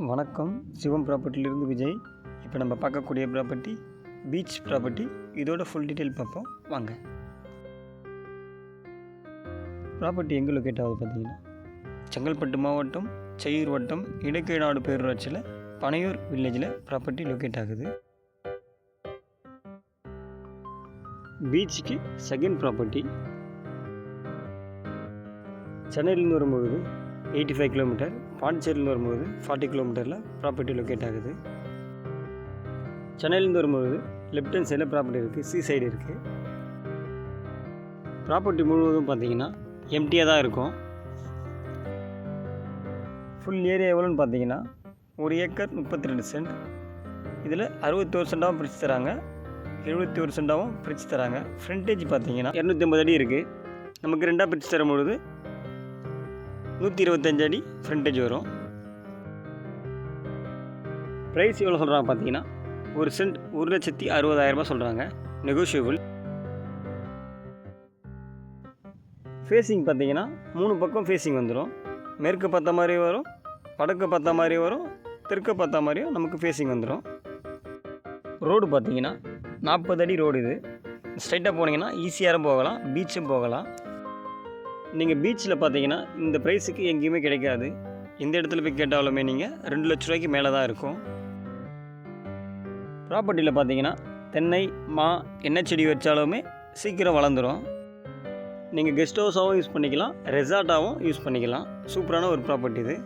வணக்கம், சிவம் ப்ராப்பர்ட்டிலிருந்து விஜய். இப்போ நம்ம பார்க்கக்கூடிய ப்ராப்பர்ட்டி பீச் ப்ராப்பர்ட்டி. இதோட ஃபுல் டீட்டெயில் பார்ப்போம் வாங்க. ப்ராப்பர்ட்டி எங்கே லொக்கேட் ஆகுது பார்த்தீங்கன்னா, செங்கல்பட்டு மாவட்டம் செய்யூர் வட்டம் இடைக்கேநாடு பேரூராட்சியில் பனையூர் வில்லேஜில் ப்ராப்பர்ட்டி லொக்கேட் ஆகுது. பீச்சுக்கு செகண்ட் ப்ராப்பர்ட்டி. சென்னையிலேருந்து வரும்போது 85 கிலோமீட்டர், பாண்டிச்சேரியிலேருந்து வரும்போது 40 கிலோமீட்டரில் ப்ராப்பர்ட்டி லொக்கேட் ஆகுது. சென்னையிலேருந்து வரும்போது லெஃப்ட் ஹேண்ட் சைடில் ப்ராப்பர்ட்டி இருக்குது, சி சைடு இருக்குது. ப்ராப்பர்ட்டி முழுவதும் பார்த்தீங்கன்னா எம்டியாக தான் இருக்கும். ஃபுல் ஏரியா எவ்வளோன்னு பார்த்தீங்கன்னா 1 ஏக்கர் 32 சென்ட். இதில் 61 சென்டாகவும் பிரித்து தராங்க, 71 சென்டாகவும் பிரித்து தராங்க. ஃப்ரண்டேஜ் பார்த்தீங்கன்னா 250 அடி இருக்குது. நமக்கு ரெண்டாக பிரித்து தரும்பொழுது 125 அடி ஃப்ரண்டேஜ் வரும். ப்ரைஸ் எவ்வளோ சொல்கிறாங்க பார்த்தீங்கன்னா, ஒரு சென்ட் 1,60,000 சொல்கிறாங்க, நெகோஷியபிள். ஃபேஸிங் பார்த்தீங்கன்னா 3 பக்கம் ஃபேஸிங் வந்துடும். மேற்கு பார்த்த மாதிரி வரும், வடக்கு பார்த்த மாதிரி வரும், தெற்கு பார்த்த மாதிரியும் நமக்கு ஃபேஸிங் வந்துடும். ரோடு பார்த்தீங்கன்னா 40 அடி ரோடு. இது ஸ்ட்ரைட்டாக போனீங்கன்னா ஈஸியாக போகலாம், பீச்சும் போகலாம். நீங்கள் பீச்சில் பார்த்தீங்கன்னா இந்த ப்ரைஸுக்கு எங்கேயுமே கிடைக்காது. எந்த இடத்துல போய் கேட்டாலுமே நீங்கள் 2 லட்ச ரூபாய்க்கு மேலே தான் இருக்கும். ப்ராப்பர்ட்டியில் பார்த்தீங்கன்னா தென்னை, மா, எண்ணெய் செடி வச்சாலுமே சீக்கிரம் வளர்ந்துடும். நீங்கள் கெஸ்ட் ஹவுஸாகவும் யூஸ் பண்ணிக்கலாம், ரெசார்ட்டாகவும் யூஸ் பண்ணிக்கலாம். சூப்பரான ஒரு ப்ராப்பர்ட்டி இது.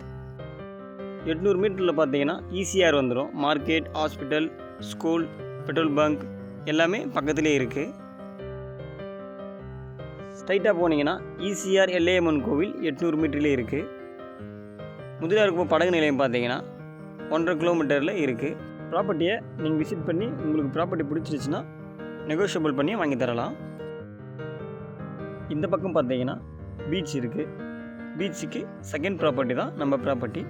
800 மீட்டரில் பார்த்தீங்கன்னா ஈசிஆர் வந்துடும். Market, hospital, school, petrol bunk எல்லாமே பக்கத்துலேயே இருக்குது. ஸ்ட்ரைட்டாக போனீங்கன்னா ஈசிஆர் எல்லையம்மன் கோவில் 800 மீட்டர்லேயே இருக்குது. முதலியாருக்கு படகு நிலையம் பார்த்தீங்கன்னா 1.5 கிலோமீட்டரில் இருக்குது. ப்ராப்பர்ட்டியை நீங்கள் விசிட் பண்ணி உங்களுக்கு ப்ராப்பர்ட்டி பிடிச்சிருச்சுன்னா நெகோஷியபிள் பண்ணி வாங்கி தரலாம். இந்த பக்கம் பார்த்தீங்கன்னா பீச் இருக்குது. பீச்சுக்கு செகண்ட் ப்ராப்பர்ட்டி தான் நம்ம ப்ராப்பர்ட்டி.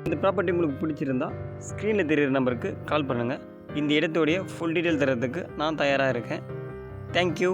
இந்த ப்ராப்பர்ட்டி உங்களுக்கு பிடிச்சிருந்தா ஸ்க்ரீனில் தெரிகிற நம்பருக்கு கால் பண்ணுங்கள். இந்த இடத்தோடைய ஃபுல் டீட்டெயில் தரத்துக்கு நான் தயாராக இருக்கேன். தேங்க்யூ.